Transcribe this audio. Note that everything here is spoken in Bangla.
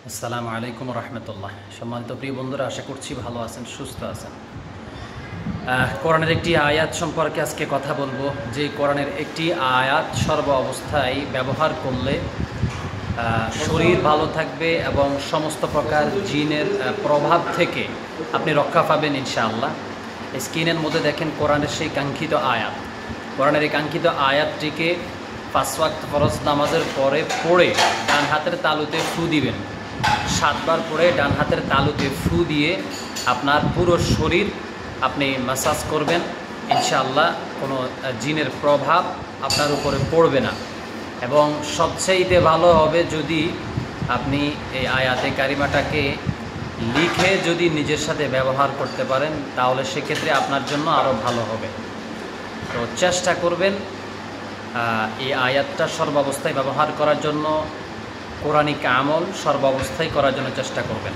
আসসালামু আলাইকুম রহমতুল্লাহ। সম্মানিত প্রিয় বন্ধুরা, আশা করছি ভালো আছেন, সুস্থ আছেন। কোরআনের একটি আয়াত সম্পর্কে আজকে কথা বলবো, যে কোরআনের একটি আয়াত সর্ব অবস্থায় ব্যবহার করলে শরীর ভালো থাকবে এবং সমস্ত প্রকার জিনের প্রভাব থেকে আপনি রক্ষা পাবেন ইনশাআল্লাহ। স্ক্রিনের মধ্যে দেখেন কোরআনের সেই কাঙ্ক্ষিত আয়াত। কোরআনের এই কাঙ্ক্ষিত আয়াতটিকে 5 ওয়াক্ত ফরজ নামাজের পরে পড়ে ডান হাতের তালুতে ফু দিবেন। 7 বার পরে ডান হাতের তালুতে ফু দিয়ে আপনার পুরো শরীর আপনি ম্যাসাজ করবেন। ইনশাআল্লাহ কোনো জিনের প্রভাব আপনার উপরে পড়বে না। এবং সবচেয়ে ভালো হবে যদি আপনি এই আয়াতে কারিমাটাকে লিখে যদি নিজের সাথে ব্যবহার করতে পারেন, তাহলে সেক্ষেত্রে আপনার জন্য আরও ভালো হবে। তো চেষ্টা করবেন এই আয়াতটা সর্বাবস্থায় ব্যবহার করার জন্য, কোরআনিক আমল সর্বাবস্থায় করার জন্য চেষ্টা করবেন।